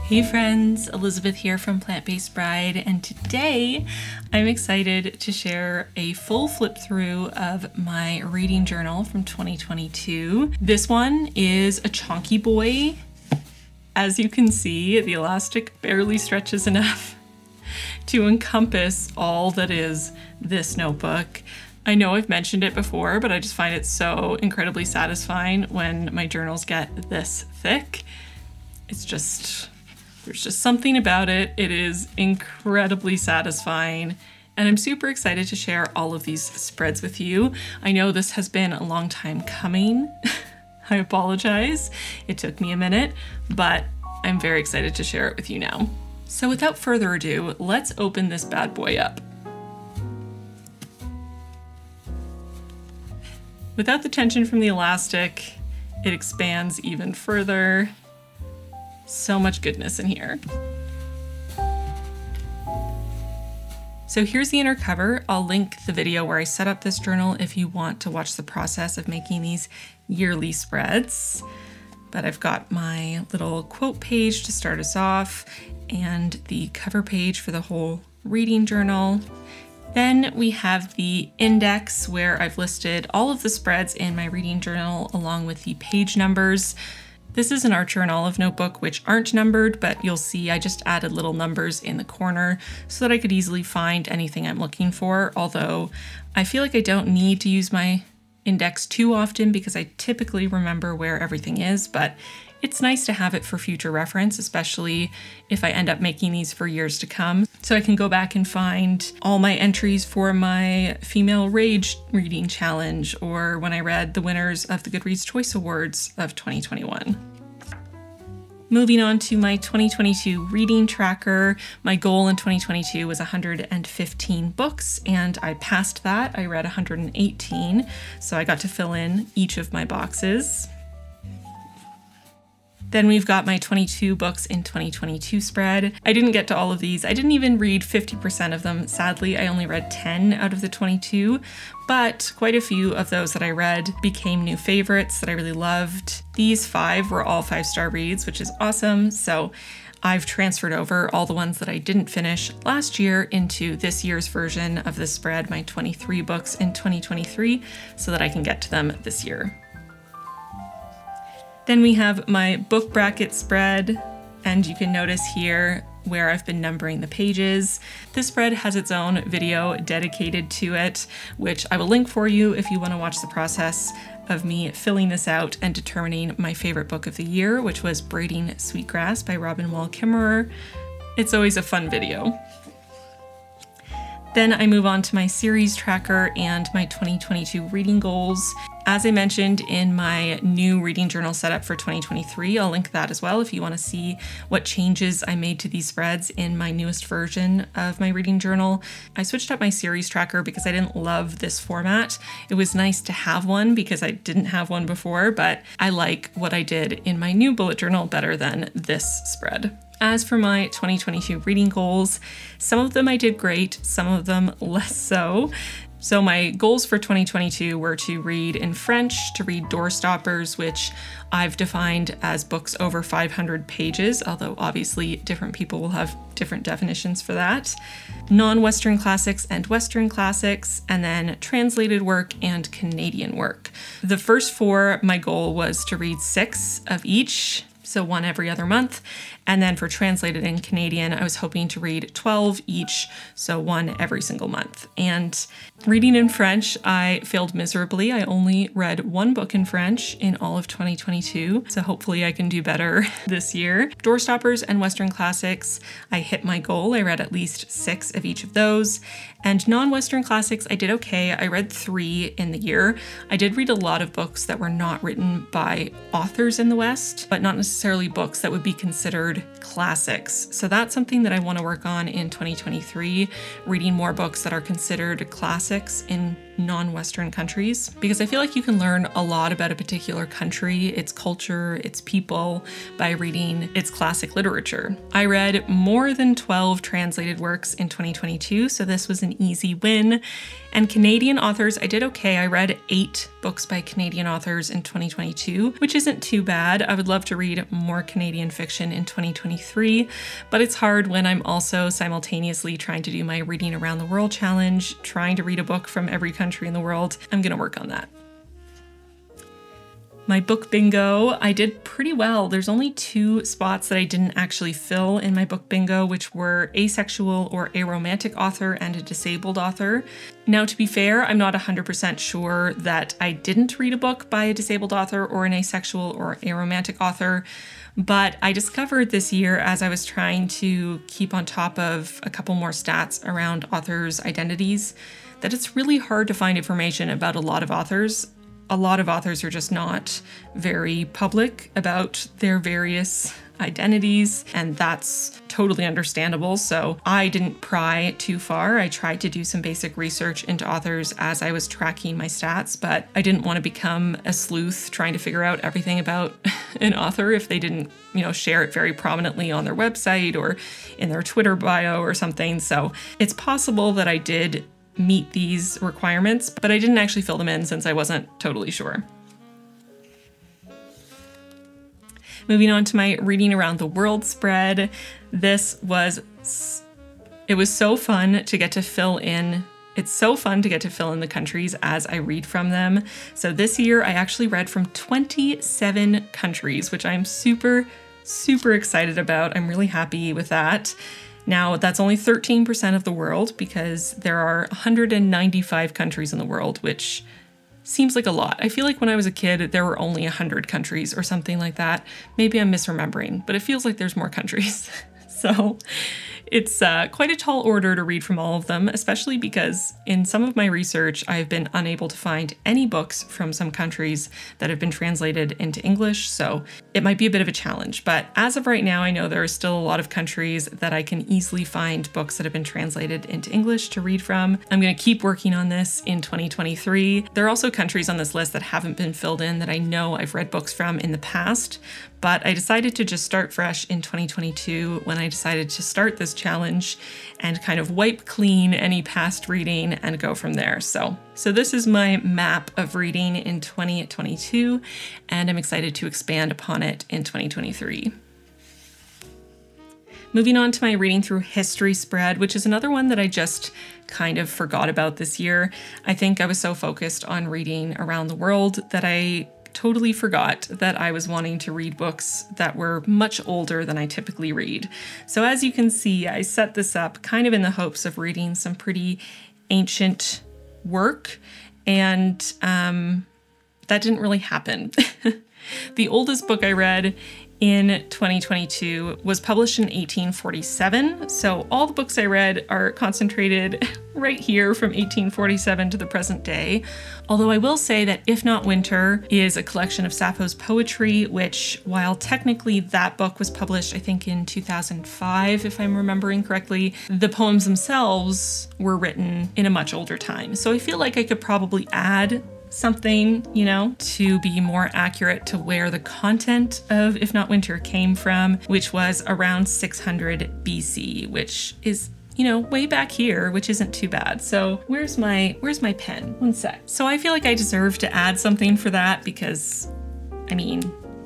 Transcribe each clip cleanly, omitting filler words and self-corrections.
Hey friends, Elizabeth here from Plant-Based Bride, and today I'm excited to share a full flip through of my reading journal from 2022. This one is a chonky boy. As you can see, the elastic barely stretches enough to encompass all that is this notebook. I know I've mentioned it before, but I just find it so incredibly satisfying when my journals get this thick. There's just something about it. It is incredibly satisfying, and I'm super excited to share all of these spreads with you. I know this has been a long time coming. I apologize. It took me a minute, but I'm very excited to share it with you now. So without further ado, let's open this bad boy up. Without the tension from the elastic, it expands even further. So much goodness in here. So here's the inner cover. I'll link the video where I set up this journal if you want to watch the process of making these yearly spreads. But I've got my little quote page to start us off and the cover page for the whole reading journal. Then we have the index where I've listed all of the spreads in my reading journal along with the page numbers. This is an Archer and Olive notebook, which aren't numbered, but you'll see I just added little numbers in the corner so that I could easily find anything I'm looking for, although I feel like I don't need to use my index too often because I typically remember where everything is, but it's nice to have it for future reference, especially if I end up making these for years to come. So I can go back and find all my entries for my Female Rage reading challenge, or when I read the winners of the Goodreads Choice Awards of 2021. Moving on to my 2022 reading tracker, my goal in 2022 was 115 books, and I passed that. I read 118, so I got to fill in each of my boxes. Then we've got my 22 books in 2022 spread. I didn't get to all of these. I didn't even read 50% of them. Sadly, I only read 10 out of the 22, but quite a few of those that I read became new favorites that I really loved. These 5 were all 5-star reads, which is awesome. So I've transferred over all the ones that I didn't finish last year into this year's version of the spread, my 23 books in 2023, so that I can get to them this year. Then we have my book bracket spread, and you can notice here where I've been numbering the pages. This spread has its own video dedicated to it, which I will link for you if you want to watch the process of me filling this out and determining my favorite book of the year, which was Braiding Sweetgrass by Robin Wall Kimmerer. It's always a fun video. Then I move on to my series tracker and my 2022 reading goals. As I mentioned in my new reading journal setup for 2023, I'll link that as well if you want to see what changes I made to these spreads in my newest version of my reading journal. I switched up my series tracker because I didn't love this format. It was nice to have one because I didn't have one before, but I like what I did in my new bullet journal better than this spread. As for my 2022 reading goals, some of them I did great, some of them less so. So my goals for 2022 were to read in French, to read Doorstoppers, which I've defined as books over 500 pages, although obviously different people will have different definitions for that, non-Western classics and Western classics, and then translated work and Canadian work. The first 4, my goal was to read 6 of each, so 1 every other month. And then for translated in Canadian, I was hoping to read 12 each, so 1 every single month. And reading in French, I failed miserably. I only read 1 book in French in all of 2022, so hopefully I can do better this year. Doorstoppers and Western classics, I hit my goal. I read at least 6 of each of those. And non-Western classics, I did okay. I read 3 in the year. I did read a lot of books that were not written by authors in the West, but not necessarily books that would be considered classics. So that's something that I want to work on in 2023, reading more books that are considered classics in non-Western countries, because I feel like you can learn a lot about a particular country, its culture, its people, by reading its classic literature. I read more than 12 translated works in 2022, so this was an easy win. And Canadian authors, I did okay. I read 8 books by Canadian authors in 2022, which isn't too bad. I would love to read more Canadian fiction in 2023, but it's hard when I'm also simultaneously trying to do my Reading Around the World challenge, trying to read a book from every country in the world. I'm gonna work on that. My book bingo, I did pretty well. There's only 2 spots that I didn't actually fill in my book bingo, which were asexual or aromantic author and a disabled author. Now, to be fair, I'm not 100% sure that I didn't read a book by a disabled author or an asexual or aromantic author, but I discovered this year, as I was trying to keep on top of a couple more stats around authors' identities, that it's really hard to find information about a lot of authors. A lot of authors are just not very public about their various identities, and that's totally understandable. So I didn't pry too far. I tried to do some basic research into authors as I was tracking my stats, but I didn't want to become a sleuth trying to figure out everything about an author if they didn't, share it very prominently on their website or in their Twitter bio or something. So it's possible that I did meet these requirements, but I didn't actually fill them in since I wasn't totally sure. Moving on to my Reading Around the World spread. It was so fun to get to fill in. It's so fun to get to fill in the countries as I read from them. So this year I actually read from 27 countries, which I'm super, super excited about. I'm really happy with that. Now, that's only 13% of the world because there are 195 countries in the world, which seems like a lot. I feel like when I was a kid, there were only 100 countries or something like that. Maybe I'm misremembering, but it feels like there's more countries. So it's quite a tall order to read from all of them, especially because in some of my research, I've been unable to find any books from some countries that have been translated into English, so it might be a bit of a challenge. But as of right now, I know there are still a lot of countries that I can easily find books that have been translated into English to read from. I'm going to keep working on this in 2023. There are also countries on this list that haven't been filled in that I know I've read books from in the past, but I decided to just start fresh in 2022 when I decided to start this challenge and kind of wipe clean any past reading and go from there. So this is my map of reading in 2022, and I'm excited to expand upon it in 2023. Moving on to my reading through history spread, which is another one that I just kind of forgot about this year. I think I was so focused on reading around the world that I totally forgot that I was wanting to read books that were much older than I typically read. So as you can see, I set this up kind of in the hopes of reading some pretty ancient work, and that didn't really happen. The oldest book I read in 2022 was published in 1847. So all the books I read are concentrated right here from 1847 to the present day. Although I will say that If Not Winter is a collection of Sappho's poetry, which, while technically that book was published, I think in 2005, if I'm remembering correctly, the poems themselves were written in a much older time. So I feel like I could probably add something, to be more accurate to where the content of If Not Winter came from, which was around 600 BC, which is, way back here, which isn't too bad. So where's my pen? One sec. So I feel like I deserve to add something for that because,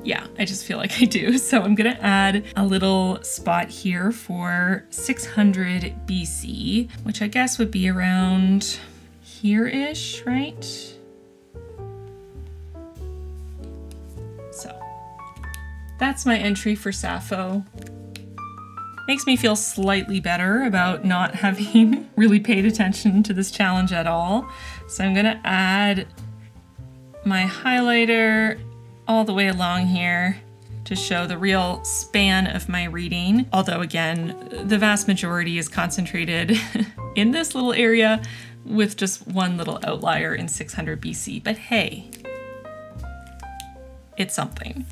yeah, I just feel like I do. So I'm gonna add a little spot here for 600 BC, which I guess would be around here-ish, right? That's my entry for Sappho. Makes me feel slightly better about not having really paid attention to this challenge at all. So I'm gonna add my highlighter all the way along here to show the real span of my reading. Although again, the vast majority is concentrated in this little area with just one little outlier in 600 BC. But hey, it's something.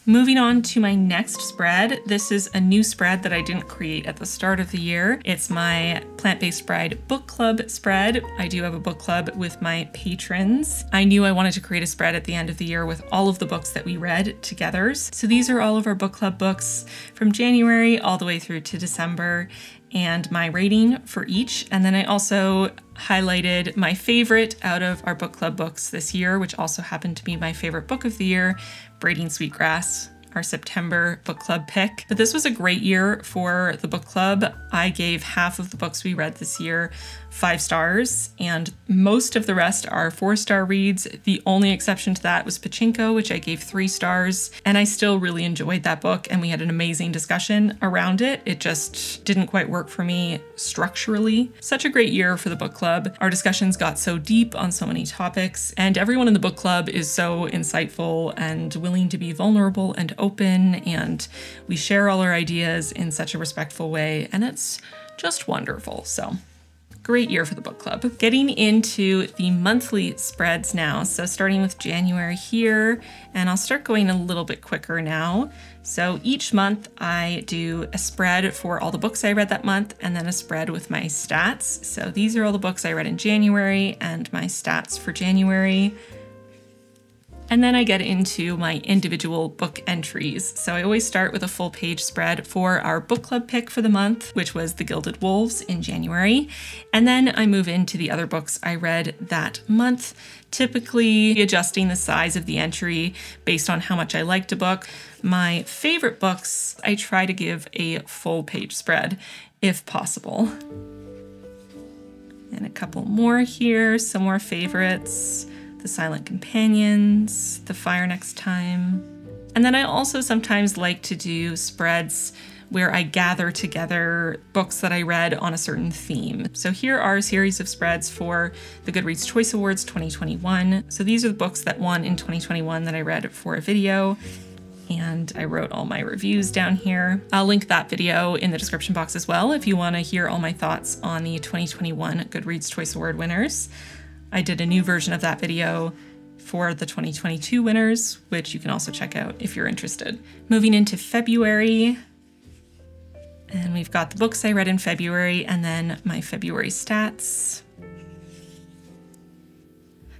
Moving on to my next spread. This is a new spread that I didn't create at the start of the year. It's my Plant-Based Bride book club spread. I do have a book club with my patrons. I knew I wanted to create a spread at the end of the year with all of the books that we read together. So these are all of our book club books from January all the way through to December, and my rating for each. And then I also highlighted my favorite out of our book club books this year, which also happened to be my favorite book of the year, Braiding Sweetgrass, our September book club pick. But this was a great year for the book club. I gave half of the books we read this year 5 stars, and most of the rest are 4-star reads. The only exception to that was Pachinko, which I gave 3 stars, and I still really enjoyed that book, and we had an amazing discussion around it. It just didn't quite work for me structurally. Such a great year for the book club. Our discussions got so deep on so many topics, and everyone in the book club is so insightful and willing to be vulnerable and open, and we share all our ideas in such a respectful way, and it's just wonderful. So great year for the book club. Getting into the monthly spreads now. So starting with January here, and I'll start going a little bit quicker now. So each month I do a spread for all the books I read that month, and then a spread with my stats. So these are all the books I read in January and my stats for January. And then I get into my individual book entries. So I always start with a full page spread for our book club pick for the month, which was The Gilded Wolves in January. And then I move into the other books I read that month, typically adjusting the size of the entry based on how much I liked a book. My favorite books, I try to give a full page spread if possible. And a couple more here, some more favorites. The Silent Companions, The Fire Next Time. And then I also sometimes like to do spreads where I gather together books that I read on a certain theme. So here are a series of spreads for the Goodreads Choice Awards 2021. So these are the books that won in 2021 that I read for a video, and I wrote all my reviews down here. I'll link that video in the description box as well if you want to hear all my thoughts on the 2021 Goodreads Choice Award winners. I did a new version of that video for the 2022 winners, which you can also check out if you're interested. Moving into February, and we've got the books I read in February and then my February stats.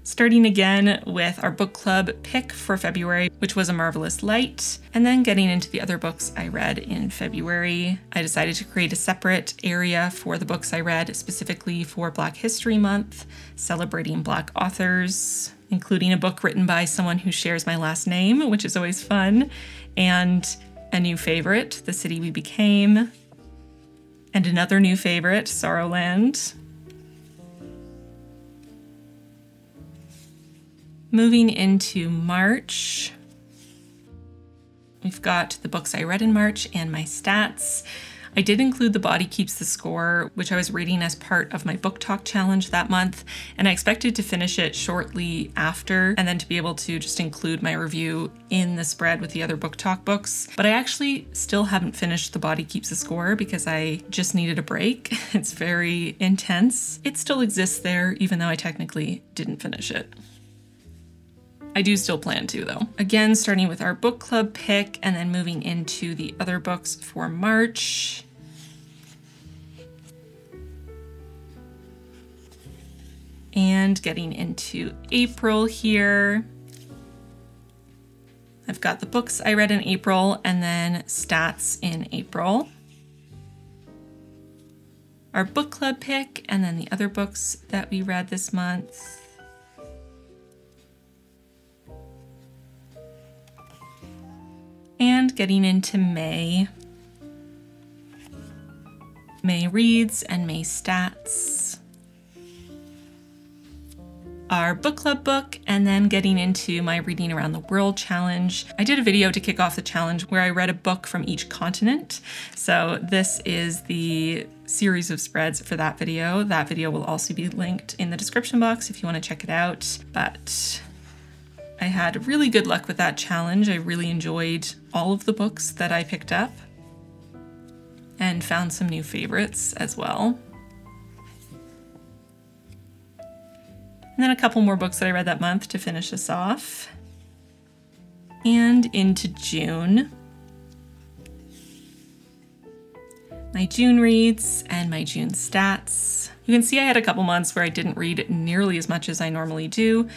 Starting again with our book club pick for February, which was A Marvelous Light, and then getting into the other books I read in February. I decided to create a separate area for the books I read specifically for Black History Month, celebrating Black authors, including a book written by someone who shares my last name, which is always fun, and a new favorite, The City We Became, and another new favorite, Sorrowland. Moving into March, we've got the books I read in March and my stats. I did include The Body Keeps the Score, which I was reading as part of my book talk challenge that month, and I expected to finish it shortly after and then to be able to just include my review in the spread with the other book talk books. But I actually still haven't finished The Body Keeps the Score because I just needed a break. It's very intense. It still exists there, even though I technically didn't finish it. I do still plan to, though. Again, starting with our book club pick and then moving into the other books for March. And getting into April here. I've got the books I read in April and then stats in April. Our book club pick and then the other books that we read this month. And getting into May. May reads and May stats. Our book club book, and then getting into my Reading Around the World challenge. I did a video to kick off the challenge where I read a book from each continent. So this is the series of spreads for that video. That video will also be linked in the description box if you want to check it out. But I had really good luck with that challenge. I really enjoyed all of the books that I picked up and found some new favorites as well. And then a couple more books that I read that month to finish us off. And into June. My June reads and my June stats. You can see I had a couple months where I didn't read nearly as much as I normally do,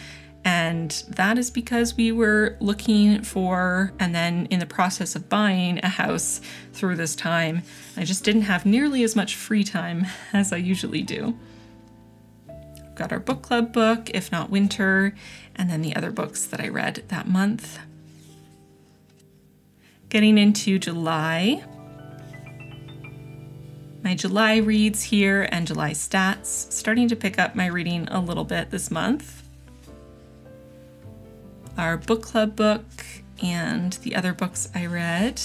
and that is because we were looking for and then in the process of buying a house through this time. I just didn't have nearly as much free time as I usually do. I've got our book club book, If Not Winter, and then the other books that I read that month. Getting into July. My July reads here and July stats, starting to pick up my reading a little bit this month. Our book club book and the other books I read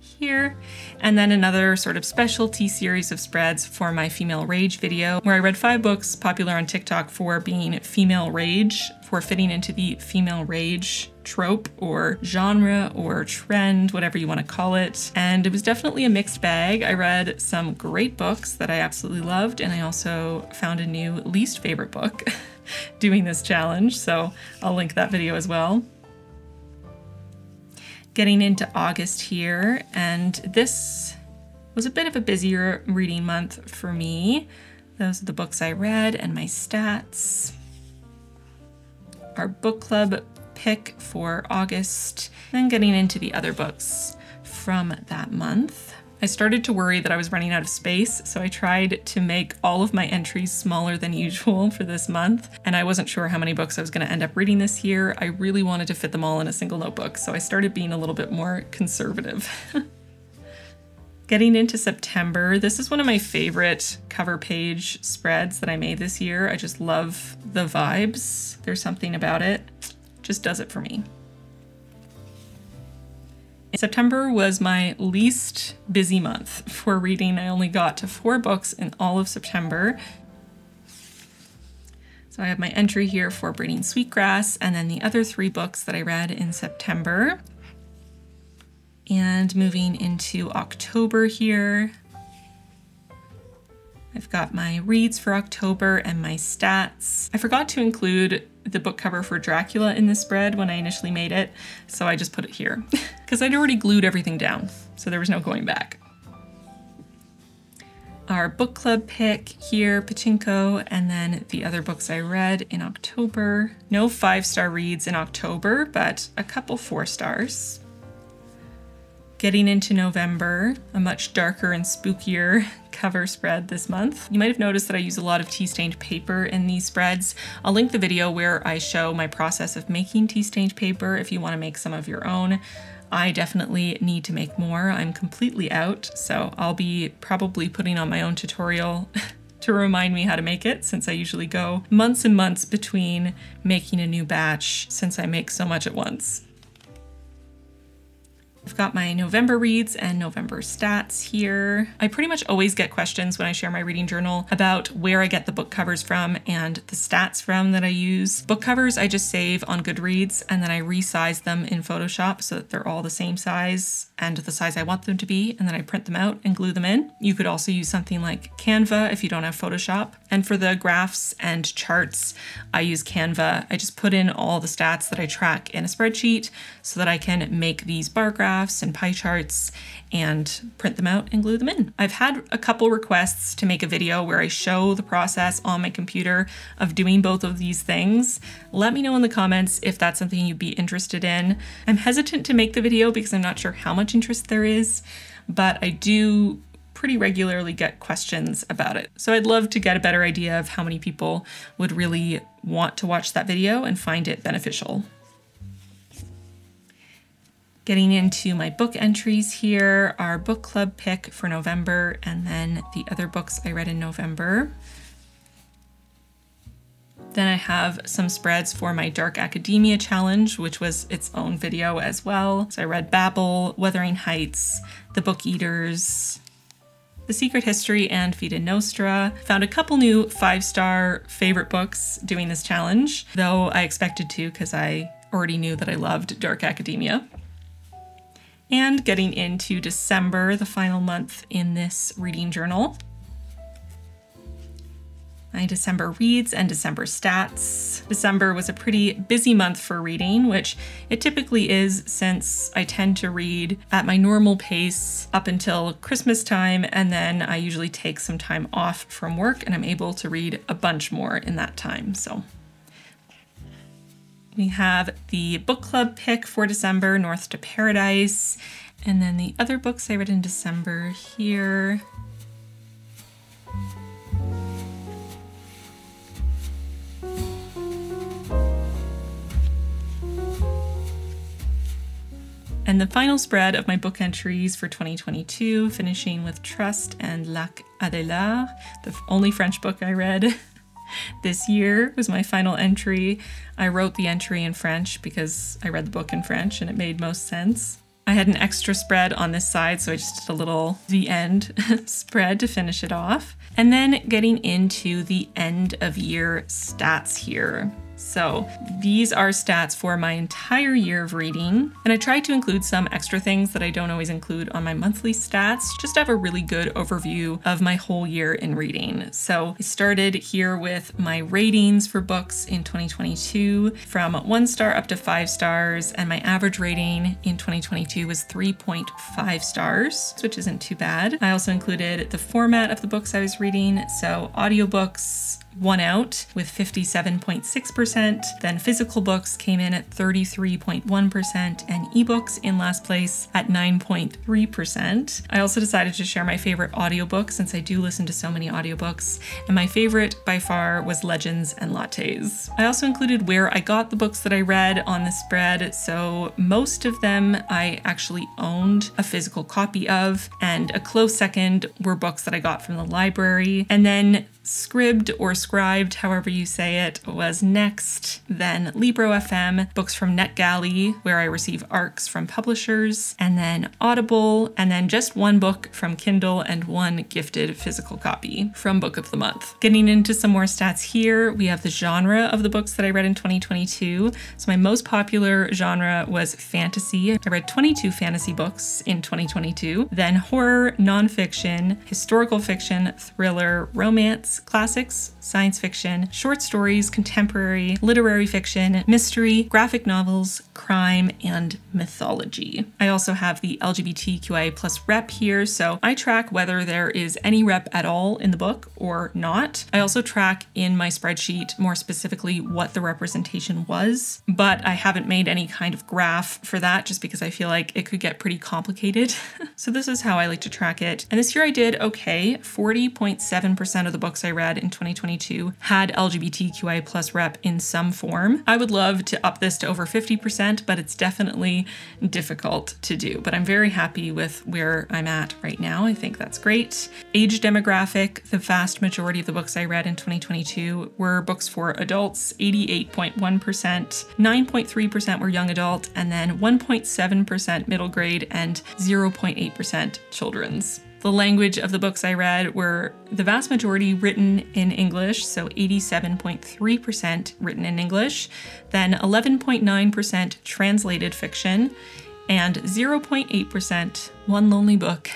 here. And then another sort of specialty series of spreads for my female rage video, where I read 5 books popular on TikTok for being female rage, for fitting into the female rage trope or genre or trend, whatever you want to call it. And it was definitely a mixed bag. I read some great books that I absolutely loved, and I also found a new least favorite book doing this challenge, so I'll link that video as well. Getting into August here, and this was a bit of a busier reading month for me. Those are the books I read and my stats. Our book club pick for August, then getting into the other books from that month. I started to worry that I was running out of space, so I tried to make all of my entries smaller than usual for this month, and I wasn't sure how many books I was going to end up reading this year. I really wanted to fit them all in a single notebook, so I started being a little bit more conservative. Getting into September, this is one of my favorite cover page spreads that I made this year. I just love the vibes. There's something about it. Just does it for me. September was my least busy month for reading. I only got to 4 books in all of September. So I have my entry here for Braiding Sweetgrass, and then the other 3 books that I read in September. And moving into October here, I've got my reads for October and my stats. I forgot to include the book cover for Dracula in this spread when I initially made it, so I just put it here because I'd already glued everything down, so there was no going back. Our book club pick here, Pachinko, and then the other books I read in October. No 5-star reads in October, but a couple 4 stars. Getting into November, a much darker and spookier cover spread this month. You might have noticed that I use a lot of tea-stained paper in these spreads. I'll link the video where I show my process of making tea-stained paper if you want to make some of your own. I definitely need to make more. I'm completely out, so I'll be probably putting on my own tutorial to remind me how to make it, since I usually go months and months between making a new batch since I make so much at once. I've got my November reads and November stats here. I pretty much always get questions when I share my reading journal about where I get the book covers from and the stats from that I use. Book covers I just save on Goodreads, and then I resize them in Photoshop so that they're all the same size and the size I want them to be, and then I print them out and glue them in. You could also use something like Canva if you don't have Photoshop. And for the graphs and charts, I use Canva. I just put in all the stats that I track in a spreadsheet so that I can make these bar graphs and pie charts and print them out and glue them in. I've had a couple requests to make a video where I show the process on my computer of doing both of these things. Let me know in the comments if that's something you'd be interested in. I'm hesitant to make the video because I'm not sure how much interest there is, but I do pretty regularly get questions about it. So I'd love to get a better idea of how many people would really want to watch that video and find it beneficial. Getting into my book entries here, our book club pick for November, and then the other books I read in November. Then I have some spreads for my Dark Academia challenge, which was its own video as well. So I read Babel, Wuthering Heights, The Book Eaters, The Secret History, and Vita Nostra. Found a couple new 5-star favorite books doing this challenge, though I expected to because I already knew that I loved Dark Academia. And getting into December, the final month in this reading journal. my December reads and December stats. December was a pretty busy month for reading, which it typically is since I tend to read at my normal pace up until Christmas time, and then I usually take some time off from work and I'm able to read a bunch more in that time. So we have the book club pick for December, North to Paradise, and then the other books I read in December here. And the final spread of my book entries for 2022, finishing with Trust and Lac Adela, the only French book I read this year was my final entry. I wrote the entry in French because I read the book in French and it made most sense. I had an extra spread on this side, so I just did a little the end spread to finish it off. And then getting into the end of year stats here. So these are stats for my entire year of reading, and I tried to include some extra things that I don't always include on my monthly stats, just to have a really good overview of my whole year in reading. So I started here with my ratings for books in 2022 from 1 star up to 5 stars, and my average rating in 2022 was 3.5 stars, which isn't too bad. I also included the format of the books I was reading, so audiobooks won out with 57.6%, then physical books came in at 33.1%, and ebooks in last place at 9.3%. I also decided to share my favorite audiobook since I do listen to so many audiobooks, and my favorite by far was Legends and Lattes. I also included where I got the books that I read on the spread, so most of them I actually owned a physical copy of, and a close second were books that I got from the library, and then Scribbed or Scribed, however you say it, was next. Then Libro FM, books from NetGalley, where I receive ARCs from publishers, and then Audible, and then just one book from Kindle and one gifted physical copy from Book of the Month. Getting into some more stats here, we have the genre of the books that I read in 2022. So my most popular genre was fantasy. I read 22 fantasy books in 2022. Then horror, nonfiction, historical fiction, thriller, romance, classics, science fiction, short stories, contemporary, literary fiction, mystery, graphic novels, crime, and mythology. I also have the LGBTQIA+ rep here, so I track whether there is any rep at all in the book or not. I also track in my spreadsheet more specifically what the representation was, but I haven't made any kind of graph for that just because I feel like it could get pretty complicated. So this is how I like to track it. And this year I did okay. 40.7% of the books I read in 2022 had LGBTQIA+ rep in some form. I would love to up this to over 50%, but it's definitely difficult to do. But I'm very happy with where I'm at right now. I think that's great. Age demographic, the vast majority of the books I read in 2022 were books for adults, 88.1%, 9.3% were young adult, and then 1.7% middle grade and 0.8% children's. The language of the books I read were the vast majority written in English, so 87.3% written in English, then 11.9% translated fiction, and 0.8%, One Lonely Book,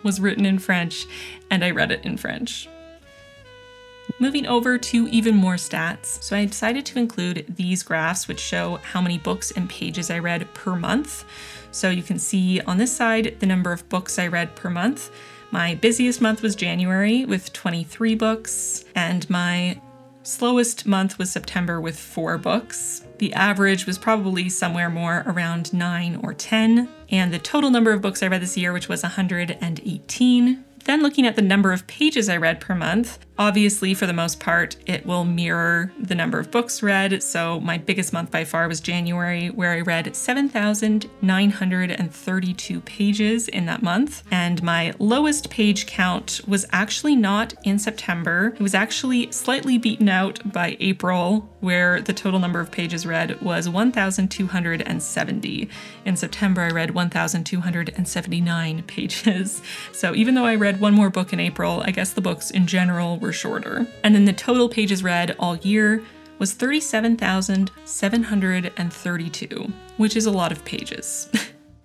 was written in French, and I read it in French. Moving over to even more stats, so I decided to include these graphs which show how many books and pages I read per month. So you can see on this side the number of books I read per month. My busiest month was January with 23 books, and my slowest month was September with 4 books. The average was probably somewhere more around 9 or 10, and the total number of books I read this year, which was 118. Then looking at the number of pages I read per month, obviously for the most part, it will mirror the number of books read. So my biggest month by far was January, where I read 7,932 pages in that month. And my lowest page count was actually not in September. It was actually slightly beaten out by April, where the total number of pages read was 1,270. In September, I read 1,279 pages. So even though I read one more book in April, I guess the books in general were shorter. And then the total pages read all year was 37,732, which is a lot of pages.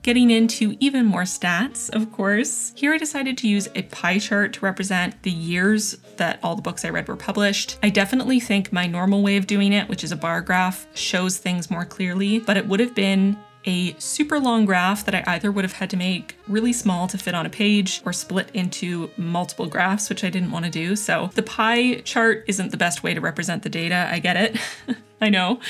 Getting into even more stats, of course. Here I decided to use a pie chart to represent the years that all the books I read were published. I definitely think my normal way of doing it, which is a bar graph, shows things more clearly, but it would have been a super long graph that I either would have had to make really small to fit on a page or split into multiple graphs, which I didn't want to do. So the pie chart isn't the best way to represent the data. I get it. I know,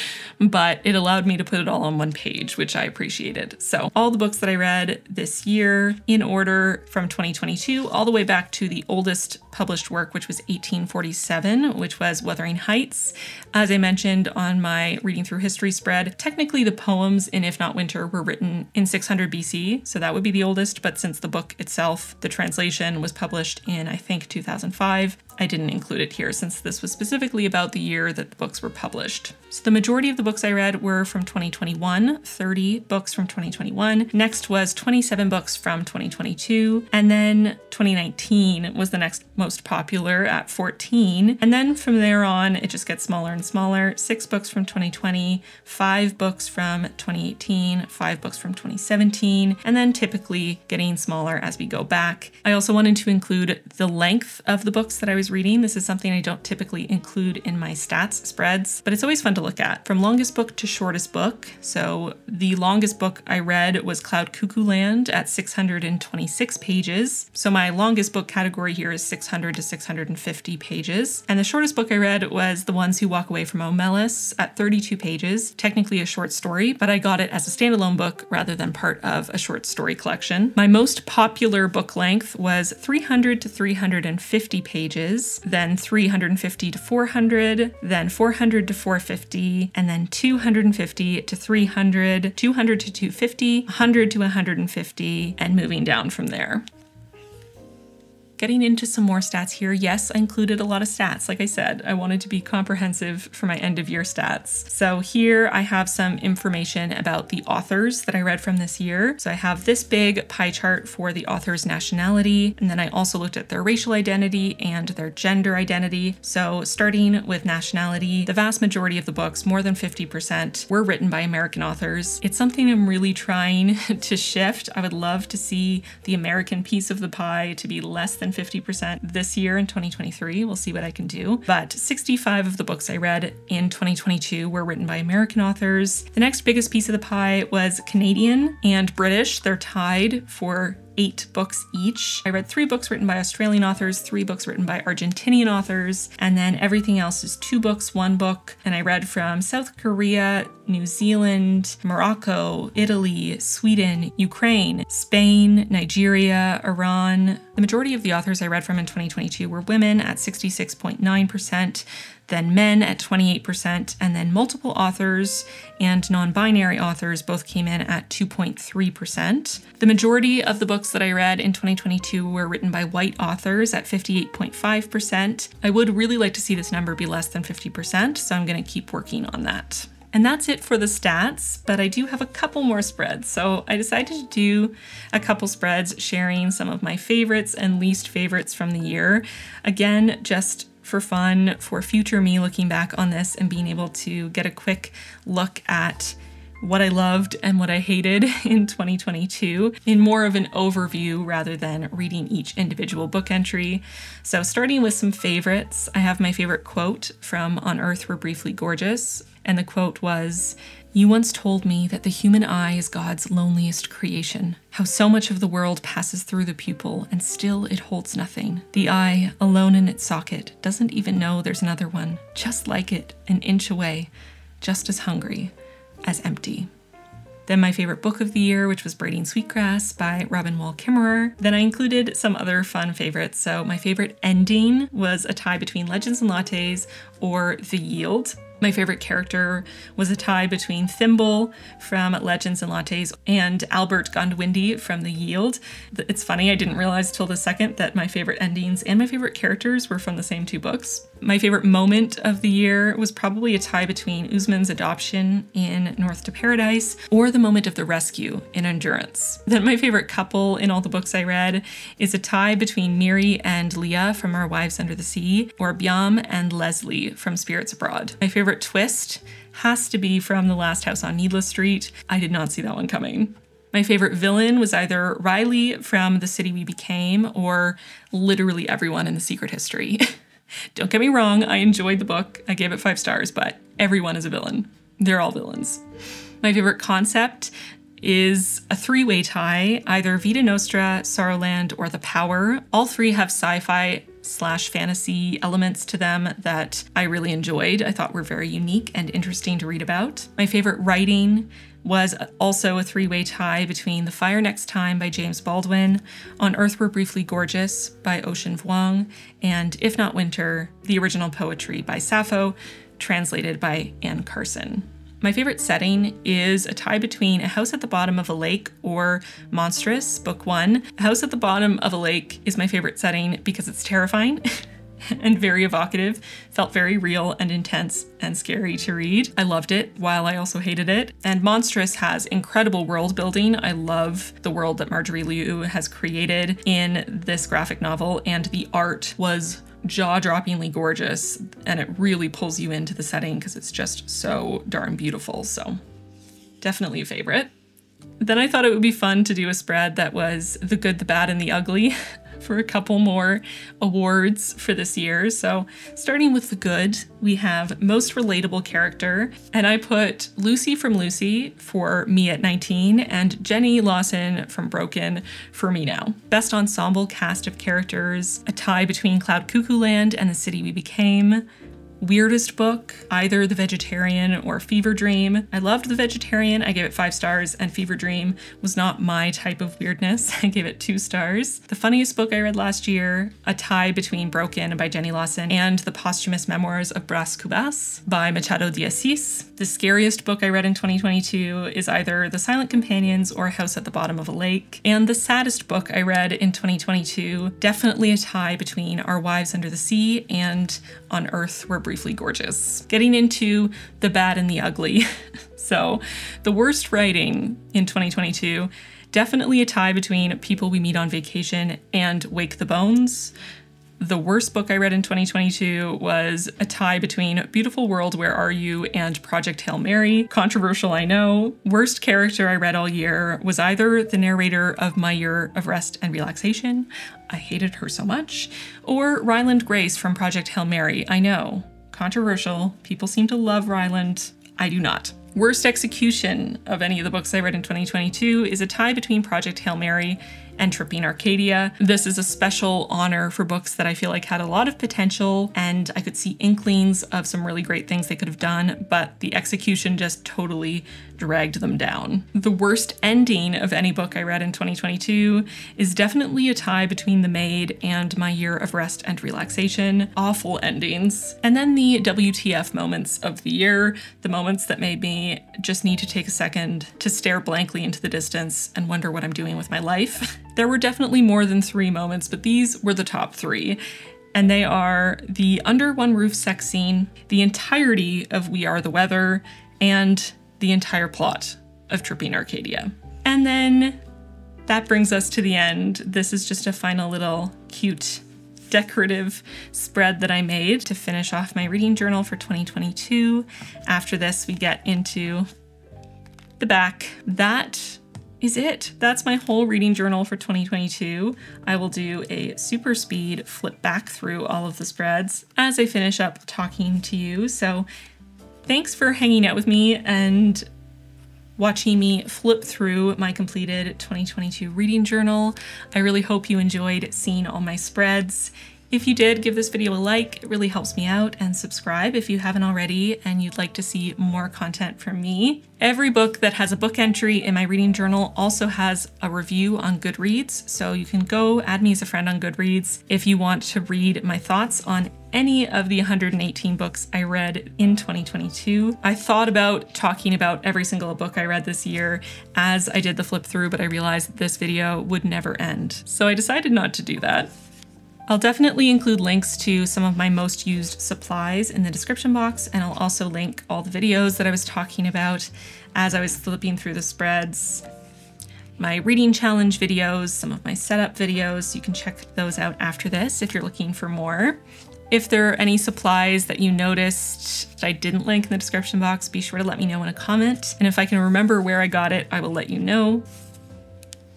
but it allowed me to put it all on one page, which I appreciated. So all the books that I read this year in order from 2022 all the way back to the oldest published work, which was 1847, which was Wuthering Heights. As I mentioned on my Reading Through History spread, technically the poems in If Not Winter were written in 600 BC, so that would be the oldest, but since the book itself, the translation was published in, I think, 2005, I didn't include it here since this was specifically about the year that the books were published. So the majority of the books I read were from 2021, 30 books from 2021. Next was 27 books from 2022. And then 2019 was the next most popular at 14. And then from there on, it just gets smaller and smaller. 6 books from 2020, 5 books from 2018, 5 books from 2017, and then typically getting smaller as we go back. I also wanted to include the length of the books that I was reading. This is something I don't typically include in my stats spreads, but it's always fun to look at. From longest book to shortest book. So the longest book I read was Cloud Cuckoo Land at 626 pages. So my longest book category here is 600 to 650 pages. And the shortest book I read was The Ones Who Walk Away from O'Mellis at 32 pages, technically a short story, but I got it as a standalone book rather than part of a short story collection. My most popular book length was 300 to 350 pages, then 350 to 400, then 400 to 450, and then 250 to 300, 200 to 250, 100 to 150, and moving down from there. Getting into some more stats here, yes, I included a lot of stats. Like I said, I wanted to be comprehensive for my end of year stats. So here I have some information about the authors that I read from this year. So I have this big pie chart for the author's nationality, and then I also looked at their racial identity and their gender identity. So starting with nationality, the vast majority of the books, more than 50%, were written by American authors. It's something I'm really trying to shift. I would love to see the American piece of the pie to be less than 50% this year in 2023. We'll see what I can do. But 65 of the books I read in 2022 were written by American authors. The next biggest piece of the pie was Canadian and British. They're tied for 8 books each. I read 3 books written by Australian authors, 3 books written by Argentinian authors, and then everything else is 2 books, 1 book. And I read from South Korea, New Zealand, Morocco, Italy, Sweden, Ukraine, Spain, Nigeria, Iran. The majority of the authors I read from in 2022 were women at 66.9%, then men at 28%, and then multiple authors and non-binary authors both came in at 2.3%. The majority of the books that I read in 2022 were written by white authors at 58.5%. I would really like to see this number be less than 50%, so I'm going to keep working on that. And that's it for the stats, but I do have a couple more spreads. So I decided to do a couple spreads sharing some of my favorites and least favorites from the year. Again, just for fun, for future me looking back on this and being able to get a quick look at what I loved and what I hated in 2022 in more of an overview rather than reading each individual book entry. So starting with some favorites, I have my favorite quote from On Earth We're Briefly Gorgeous. And the quote was, "You once told me that the human eye is God's loneliest creation, how so much of the world passes through the pupil and still it holds nothing. The eye, alone in its socket, doesn't even know there's another one, just like it, an inch away, just as hungry, as empty." Then my favorite book of the year, which was Braiding Sweetgrass by Robin Wall Kimmerer. Then I included some other fun favorites. So my favorite ending was a tie between Legends and Lattes or The Yield. My favorite character was a tie between Thimble from Legends and Lattes and Albert Gondwindi from The Yield. It's funny, I didn't realize till the second that my favorite endings and my favorite characters were from the same 2 books. My favorite moment of the year was probably a tie between Usman's adoption in North to Paradise or the moment of the rescue in Endurance. Then my favorite couple in all the books I read is a tie between Miri and Leah from Our Wives Under the Sea or Byam and Leslie from Spirits Abroad. My favorite twist has to be from The Last House on Needless Street. I did not see that one coming. My favorite villain was either Riley from The City We Became or literally everyone in The Secret History. Don't get me wrong, I enjoyed the book. I gave it 5 stars, but everyone is a villain. They're all villains. My favorite concept is a 3-way tie, either Vita Nostra, Sorrowland, or The Power. All 3 have sci-fi/fantasy elements to them that I really enjoyed. I thought were very unique and interesting to read about. My favorite writing was also a 3-way tie between The Fire Next Time by James Baldwin, On Earth We're Briefly Gorgeous by Ocean Vuong, and If Not Winter, the original poetry by Sappho, translated by Anne Carson. My favorite setting is a tie between A House at the Bottom of a Lake or Monstrous, Book 1. A House at the Bottom of a Lake is my favorite setting because it's terrifying and very evocative, felt very real and intense and scary to read. I loved it while I also hated it. And Monstrous has incredible world building. I love the world that Marjorie Liu has created in this graphic novel, and the art was jaw-droppingly gorgeous, and it really pulls you into the setting because it's just so darn beautiful. So definitely a favorite. Then I thought it would be fun to do a spread that was the good, the bad, and the ugly for a couple more awards for this year. So starting with the good, we have most relatable character, and I put Lucy from Lucy for me at 19 and Jenny Lawson from Broken for me now. Best ensemble cast of characters, a tie between Cloud Cuckoo Land and The City We Became. Weirdest book, either The Vegetarian or Fever Dream. I loved The Vegetarian, I gave it 5 stars, and Fever Dream was not my type of weirdness. I gave it 2 stars. The funniest book I read last year, a tie between Broken by Jenny Lawson and The Posthumous Memoirs of Bras Cubas by Machado de Assis. The scariest book I read in 2022 is either The Silent Companions or House at the Bottom of a Lake. And the saddest book I read in 2022, definitely a tie between Our Wives Under the Sea and On Earth We're Briefly Gorgeous. Getting into the bad and the ugly. So the worst writing in 2022, definitely a tie between People We Meet on Vacation and Wake the Bones. The worst book I read in 2022 was a tie between Beautiful World, Where Are You? And Project Hail Mary. Controversial, I know. Worst character I read all year was either the narrator of My Year of Rest and Relaxation, I hated her so much, or Ryland Grace from Project Hail Mary. I know. Controversial. People seem to love Ryland. I do not. Worst execution of any of the books I read in 2022 is a tie between Project Hail Mary and Tripping Arcadia. This is a special honor for books that I feel like had a lot of potential, and I could see inklings of some really great things they could have done, but the execution just totally dragged them down. The worst ending of any book I read in 2022 is definitely a tie between The Maid and My Year of Rest and Relaxation. Awful endings. And then the WTF moments of the year, the moments that made me just need to take a second to stare blankly into the distance and wonder what I'm doing with my life. There were definitely more than 3 moments, but these were the top 3. And they are the Under One Roof sex scene, the entirety of We Are the Weather, and the entire plot of Tripping Arcadia. And then that brings us to the end. This is just a final little cute decorative spread that I made to finish off my reading journal for 2022. After this, we get into the back. That is it. That's my whole reading journal for 2022. I will do a super speed flip back through all of the spreads as I finish up talking to you. So thanks for hanging out with me and watching me flip through my completed 2022 reading journal. I really hope you enjoyed seeing all my spreads. If you did, give this video a like, it really helps me out, and subscribe if you haven't already and you'd like to see more content from me. Every book that has a book entry in my reading journal also has a review on Goodreads, so you can go add me as a friend on Goodreads if you want to read my thoughts on any of the 118 books I read in 2022. I thought about talking about every single book I read this year as I did the flip through, but I realized that this video would never end, so I decided not to do that. I'll definitely include links to some of my most used supplies in the description box, and I'll also link all the videos that I was talking about as I was flipping through the spreads. My reading challenge videos, some of my setup videos, you can check those out after this if you're looking for more. If there are any supplies that you noticed that I didn't link in the description box, be sure to let me know in a comment. And if I can remember where I got it, I will let you know.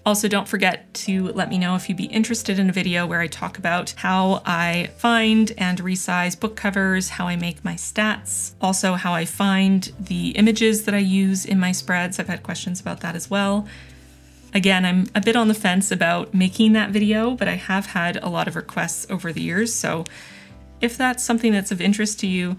Also, don't forget to let me know if you'd be interested in a video where I talk about how I find and resize book covers, how I make my stats, also how I find the images that I use in my spreads. I've had questions about that as well. Again, I'm a bit on the fence about making that video, but I have had a lot of requests over the years, so if that's something that's of interest to you,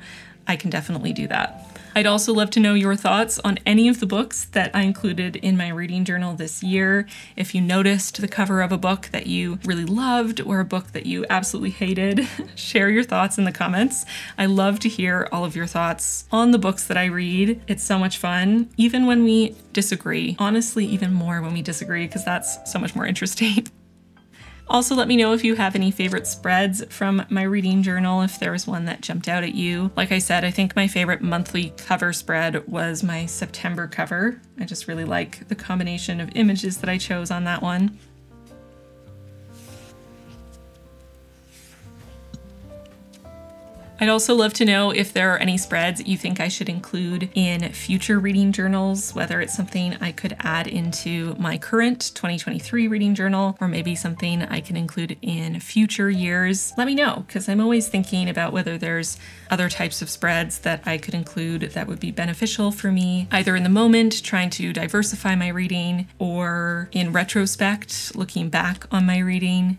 I can definitely do that. I'd also love to know your thoughts on any of the books that I included in my reading journal this year. If you noticed the cover of a book that you really loved or a book that you absolutely hated, share your thoughts in the comments. I love to hear all of your thoughts on the books that I read. It's so much fun, even when we disagree. Honestly, even more when we disagree, because that's so much more interesting. Also, let me know if you have any favorite spreads from my reading journal, if there was one that jumped out at you. Like I said, I think my favorite monthly cover spread was my September cover. I just really like the combination of images that I chose on that one. I'd also love to know if there are any spreads you think I should include in future reading journals, whether it's something I could add into my current 2023 reading journal, or maybe something I can include in future years. Let me know, because I'm always thinking about whether there's other types of spreads that I could include that would be beneficial for me, either in the moment, trying to diversify my reading, or in retrospect, looking back on my reading.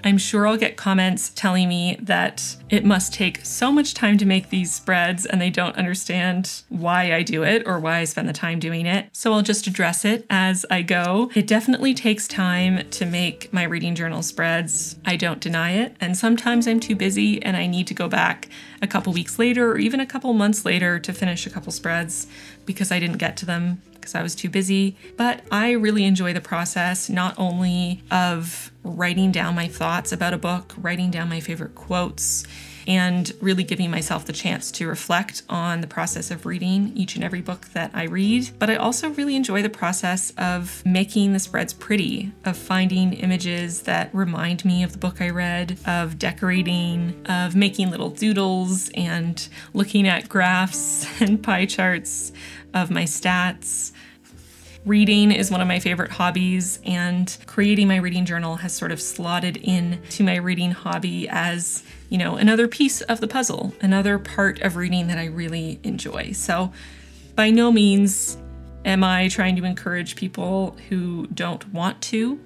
I'm sure I'll get comments telling me that it must take so much time to make these spreads and they don't understand why I do it or why I spend the time doing it. So I'll just address it as I go. It definitely takes time to make my reading journal spreads. I don't deny it. And sometimes I'm too busy and I need to go back a couple weeks later or even a couple months later to finish a couple spreads because I didn't get to them because I was too busy. But I really enjoy the process, not only of writing down my thoughts about a book, writing down my favorite quotes, and really giving myself the chance to reflect on the process of reading each and every book that I read. But I also really enjoy the process of making the spreads pretty, of finding images that remind me of the book I read, of decorating, of making little doodles and looking at graphs and pie charts of my stats. Reading is one of my favorite hobbies, and creating my reading journal has sort of slotted in to my reading hobby as, you know, another piece of the puzzle, another part of reading that I really enjoy. So by no means am I trying to encourage people who don't want to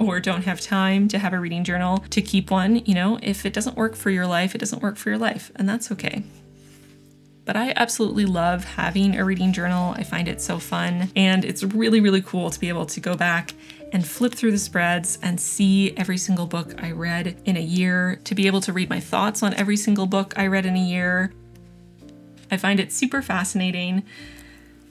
or don't have time to have a reading journal to keep one. You know, if it doesn't work for your life, it doesn't work for your life, and that's okay. But I absolutely love having a reading journal. I find it so fun, and it's really, really cool to be able to go back and flip through the spreads and see every single book I read in a year, to be able to read my thoughts on every single book I read in a year. I find it super fascinating,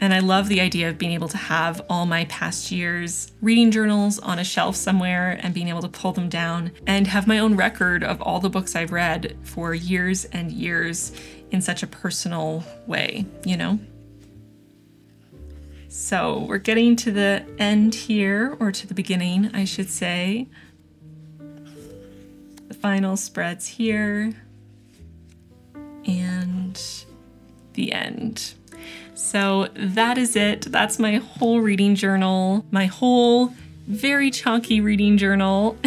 and I love the idea of being able to have all my past years' reading journals on a shelf somewhere and being able to pull them down and have my own record of all the books I've read for years and years in such a personal way, you know? So we're getting to the end here, or to the beginning, I should say. The final spreads here, and the end. So that is it. That's my whole reading journal, my whole very chonky reading journal.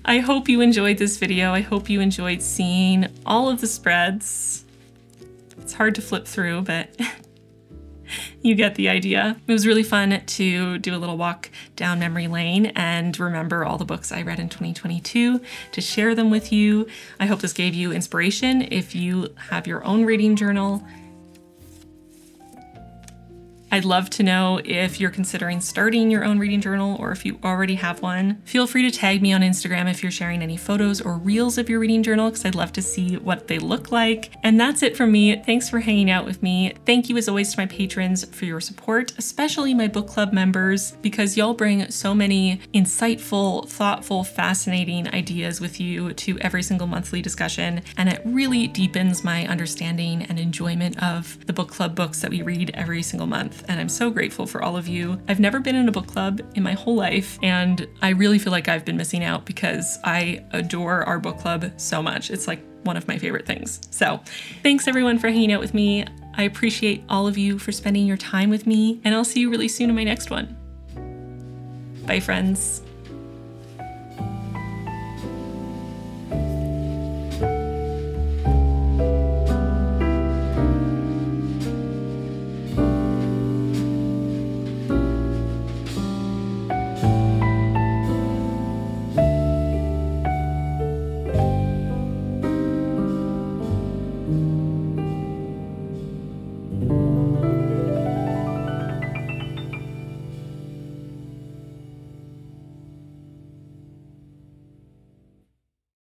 I hope you enjoyed this video. I hope you enjoyed seeing all of the spreads. It's hard to flip through, but you get the idea. It was really fun to do a little walk down memory lane and remember all the books I read in 2022, to share them with you. I hope this gave you inspiration if you have your own reading journal. I'd love to know if you're considering starting your own reading journal, or if you already have one. Feel free to tag me on Instagram if you're sharing any photos or reels of your reading journal, because I'd love to see what they look like. And that's it from me. Thanks for hanging out with me. Thank you as always to my patrons for your support, especially my book club members, because y'all bring so many insightful, thoughtful, fascinating ideas with you to every single monthly discussion. And it really deepens my understanding and enjoyment of the book club books that we read every single month. and I'm so grateful for all of you. I've never been in a book club in my whole life, and I really feel like I've been missing out because I adore our book club so much. It's like one of my favorite things. So thanks everyone for hanging out with me. I appreciate all of you for spending your time with me, and I'll see you really soon in my next one. Bye, friends.